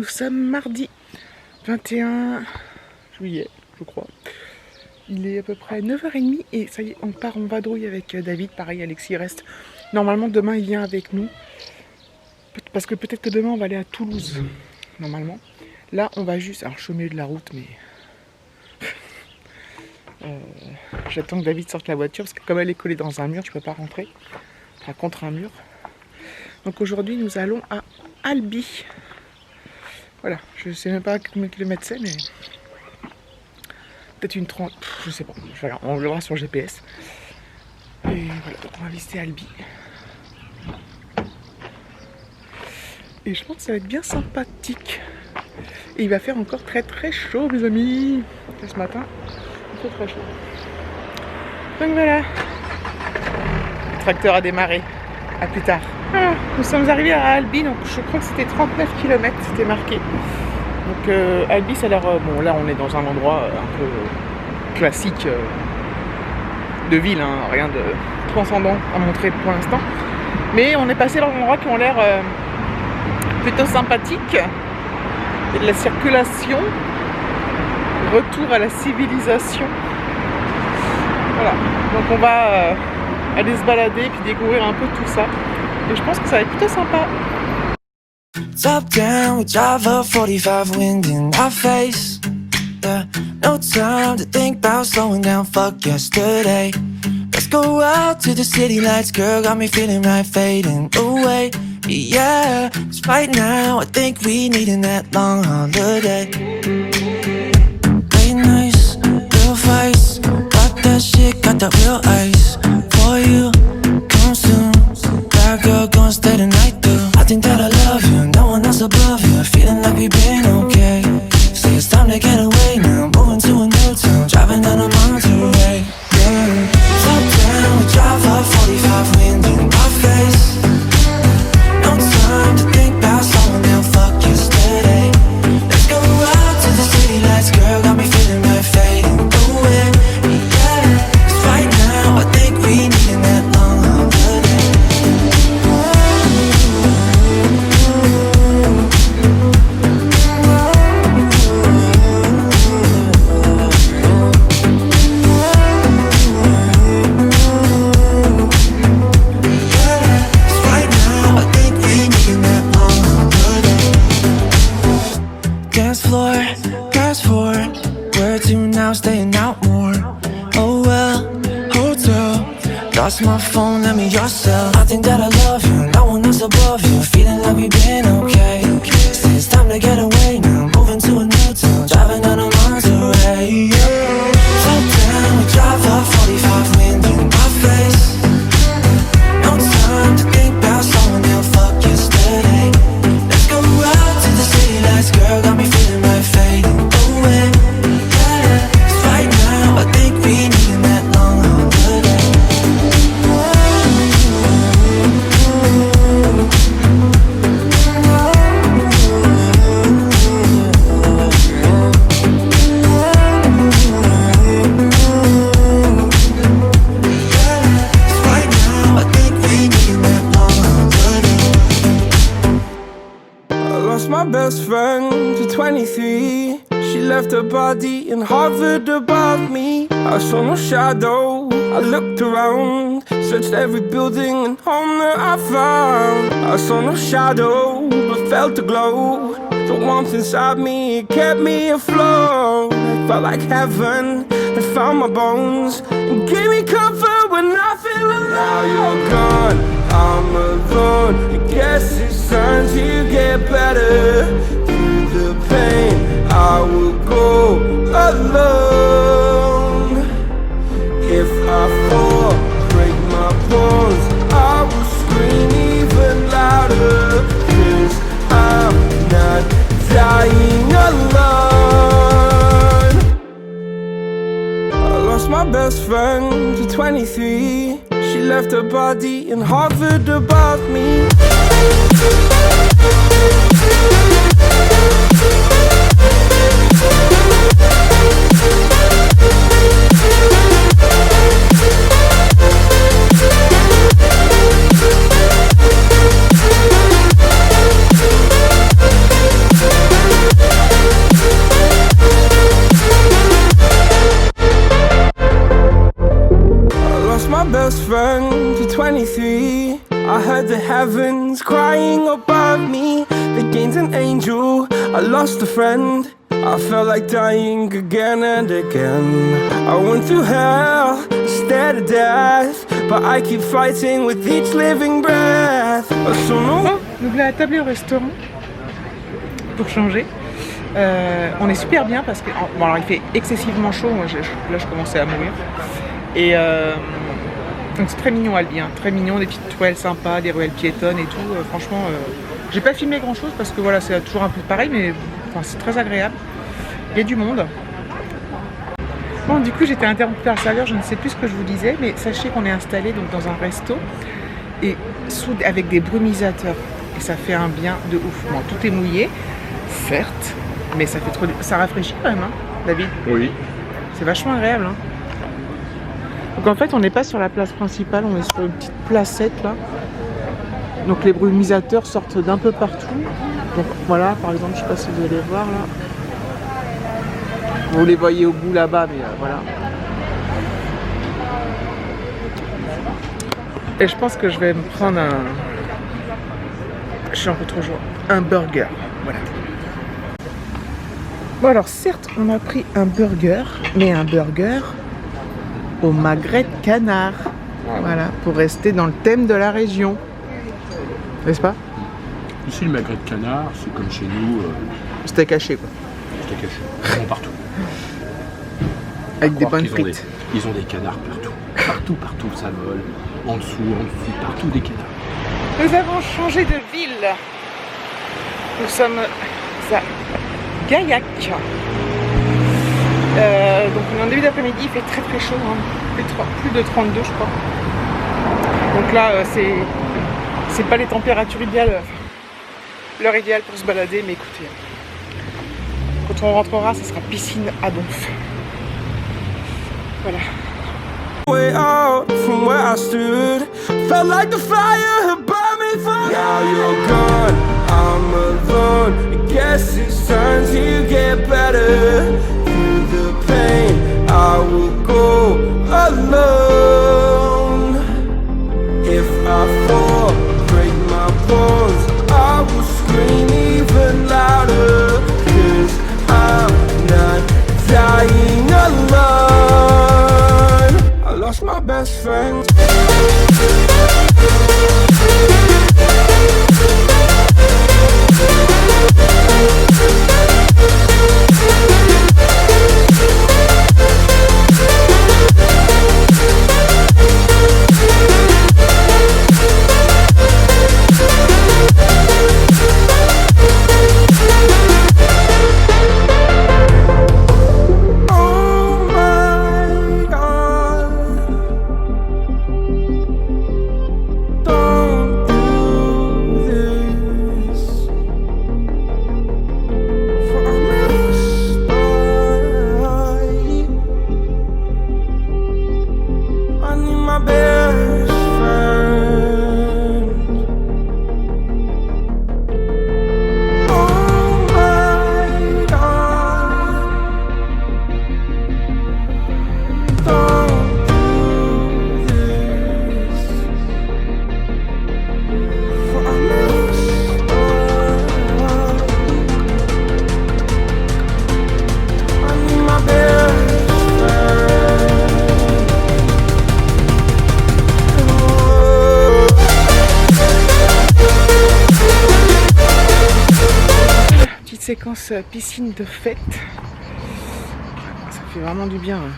nous sommes mardi 21 juillet, je crois. Il est à peu près 9h30 et ça y est, on part en vadrouille avec David. Pareil, Alexis reste. Normalement, demain, il vient avec nous. Parce que peut-être que demain, on va aller à Toulouse, normalement. Là, on va juste... Alors, je suis au milieu de la route, mais... j'attends que David sorte la voiture, parce que comme elle est collée dans un mur, je peux pas rentrer. Enfin, contre un mur. Donc aujourd'hui, nous allons à Albi. Voilà, je sais même pas combien de kilomètres c'est, mais... Peut-être une 30... je sais pas, on le verra sur le GPS. Et voilà, donc on va visiter Albi. Et je pense que ça va être bien sympathique. Et il va faire encore très très chaud, mes amis. Et ce matin, il fait très chaud. Donc voilà. Le tracteur a démarré. A plus tard. Ah, nous sommes arrivés à Albi, donc je crois que c'était 39 km, c'était marqué. Donc Albi, ça a l'air... bon, là on est dans un endroit un peu classique de ville, hein, rien de transcendant à montrer pour l'instant. Mais on est passé dans des endroits qui ont l'air plutôt sympathiques. Il y a de la circulation, retour à la civilisation. Voilà, donc on va aller se balader et puis découvrir un peu tout ça. Et je pense que ça va être plutôt sympa. Top down, we drive a 45 wind in our face. Yeah, no time to think about slowing down, fuck yesterday. Let's go out to the city lights, girl, got me feeling right, fading away. Yeah, 'cause right now I think we needin' that long holiday. Late nights, real fights, got that shit, got that real ice. For you, come soon, bad girl, gonna stay the night through. I think that I love you, no one else above you. Feeling like we've been okay. Say it's time to get away now. Moving to a new town, driving down a Monterey. Yeah. Top down, we drive up 45 wind in our face. No time to think about slowing down, fuck yesterday. Let's go out to the city lights, girl, got me feeling right, fading away. Yeah. 'Cause right now I think we needin' that long holiday. Dance floor, fast forward. Where to now, staying out more. Oh well, hotel. Lost my phone, let me yourself. I think that I love you, no one else above you. Feeling like we've been okay. Say it's time to get away now. Moving to a new town, driving down a Monterey. Yeah. Top down, we drive up 45 wind in my face. No time to think about slowing down, fuck yesterday. Let's go out to the city lights, girl, got me feeling right, fading away. Yeah. 'Cause right now I think we needin' that long holiday. My best friend to 23. She left her body and hovered above me. I saw no shadow, I looked around, searched every building and home that I found. I saw no shadow, but felt the glow. The warmth inside me, it kept me afloat. It felt like heaven, it found my bones and gave me comfort when I feel alone. Now you're gone, I'm alone. I guess it's time to get better. Through the pain, I will go alone. If I fall, break my bones, I will scream even louder. 'Cause I'm not dying alone. I lost my best friend to 23. She left her body and hovered above me. 23. I heard the heavens crying above me. They gained an angel, I lost a friend. I felt like dying again and again. I went through hell, stared at death, but I keep fighting with each living breath. So no. Bon, nous voilà à table au restaurant pour changer. On est super bien parce que bon, alors il fait excessivement chaud. Moi, là, je commençais à mourir. Et donc c'est très mignon Albi, hein, très mignon, des petites toiles sympas, des ruelles piétonnes et tout. Franchement, j'ai pas filmé grand chose parce que voilà, c'est toujours un peu pareil, mais enfin, c'est très agréable. Il y a du monde. Bon, du coup, j'étais interrompue par le serveur, je ne sais plus ce que je vous disais, mais sachez qu'on est installé donc dans un resto et avec des brumisateurs. Et ça fait un bien de ouf. Bon, tout est mouillé, certes, mais ça fait trop, ça rafraîchit quand même, hein, David. Oui. C'est vachement agréable. Hein. Donc en fait, on n'est pas sur la place principale, on est sur une petite placette là. Donc les brumisateurs sortent d'un peu partout. Donc voilà, par exemple, je sais pas si vous allez voir là. Vous les voyez au bout là-bas, mais voilà. Et je pense que je vais me prendre un... Je suis un peu trop joie. Un burger, voilà. Bon alors certes, on a pris un burger, mais un burger au magret de canard. Voilà, pour rester dans le thème de la région. N'est-ce pas? Ici, le magret de canard, c'est comme chez nous. C'était caché quoi. C'était caché. Ils sont partout. Avec des bonnes frites. Ils ont des canards partout. Partout, ça vole. En dessous, partout des canards. Nous avons changé de ville. Nous sommes à Gaillac. Donc on est en début d'après-midi, il fait très très chaud, hein. Plus de 32 je crois. Donc là c'est pas les températures idéales, l'heure idéale pour se balader, mais écoutez, quand on rentrera, ça sera piscine à donf. Voilà. Way out from where I stood, felt like the fire had burned me through. Now you're gone, I'm alone. I guess it's time to get better. Through the pain, I will go alone. If I fall, break my bones, I will scream even louder. 'Cause I'm not dying alone. I lost my best friend. Séquence piscine de fête. Ça fait vraiment du bien hein.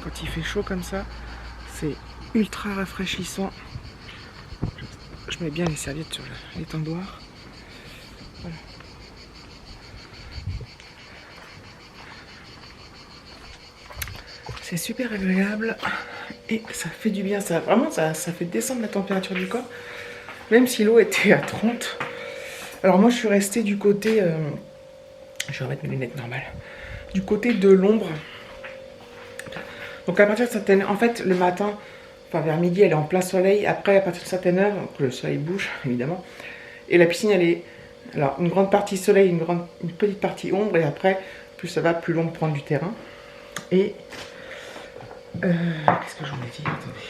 Quand il fait chaud comme ça, c'est ultra rafraîchissant. Je mets bien les serviettes sur l'étendoir. Voilà. C'est super agréable et ça fait du bien. Ça vraiment ça fait descendre la température du corps, même si l'eau était à 30. Alors moi je suis restée du côté je vais remettre mes lunettes normales. Du côté de l'ombre. Donc à partir de certaines... En fait, le matin, enfin vers midi, elle est en plein soleil. Après, à partir de certaines heures, donc le soleil bouge, évidemment. Et la piscine, elle est... Alors, une grande partie soleil, une petite partie ombre. Et après, plus ça va, plus l'ombre prend du terrain. Et... qu'est-ce que j'en ai dit? Attendez.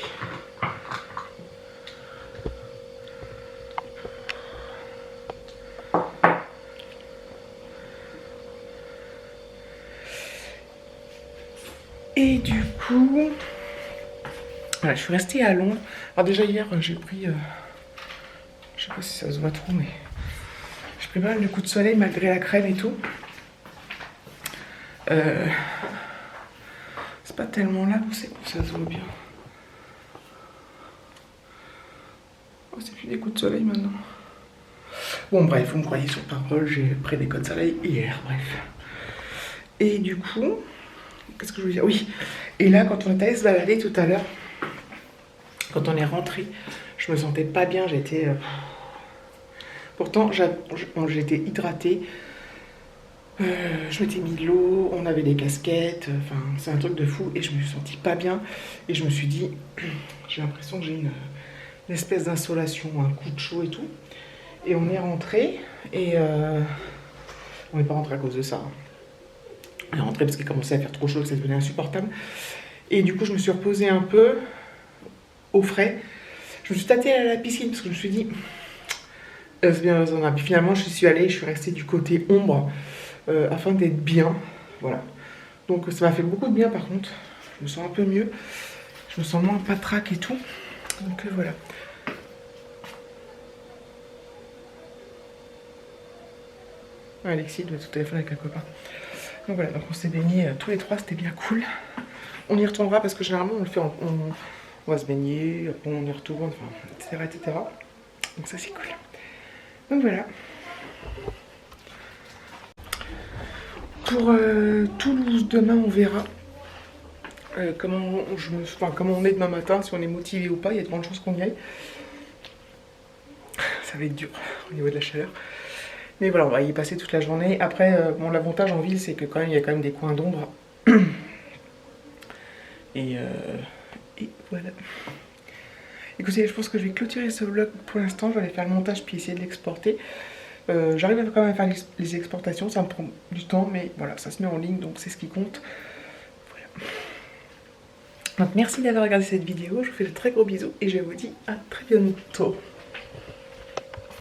Et du coup, voilà, je suis restée à Londres. Alors déjà hier, j'ai pris, je sais pas si ça se voit trop, mais j'ai pris pas mal de coups de soleil malgré la crème et tout. C'est pas tellement là où c'est que ça se voit bien. Oh, c'est plus des coups de soleil maintenant. Bon bref, vous me croyez sur parole, j'ai pris des coups de soleil hier, bref. Et du coup, qu'est-ce que je veux dire? Oui, et là quand on est allé se balader tout à l'heure, quand on est rentré, je me sentais pas bien, j'étais... Pourtant, j'étais hydratée. Je m'étais mis de l'eau, on avait des casquettes, enfin c'est un truc de fou et je me suis sentie pas bien et je me suis dit, j'ai l'impression que j'ai une espèce d'insolation, un coup de chaud et tout. Et on est rentré et on n'est pas rentré à cause de ça. Hein. On est rentré parce qu'il commençait à faire trop chaud, que ça devenait insupportable. Et du coup je me suis reposée un peu au frais. Je me suis tâtée à la piscine parce que je me suis dit, c'est bien raisonnable. Puis finalement je suis allée, je suis restée du côté ombre. Afin d'être bien, voilà. Donc ça m'a fait beaucoup de bien par contre. Je me sens un peu mieux. Je me sens moins patraque et tout. Donc voilà. Alexis doit être au téléphone avec un copain. Donc voilà, donc on s'est baignés tous les trois, c'était bien cool. On y retournera parce que généralement on le fait, on va se baigner, après on y retourne, enfin, etc., etc. Donc ça c'est cool. Donc voilà. Pour Toulouse, demain on verra comment on est demain matin, si on est motivé ou pas, il y a de grandes chances qu'on y aille. Ça va être dur au niveau de la chaleur. Mais voilà, on va y passer toute la journée. Après, bon, l'avantage en ville, c'est que quand même, il y a quand même des coins d'ombre. Et voilà. Écoutez, je pense que je vais clôturer ce vlog pour l'instant. Je vais aller faire le montage puis essayer de l'exporter. J'arrive quand même à faire les exportations, ça me prend du temps, mais voilà, ça se met en ligne, donc c'est ce qui compte. Voilà. Donc merci d'avoir regardé cette vidéo, je vous fais de très gros bisous et je vous dis à très bientôt.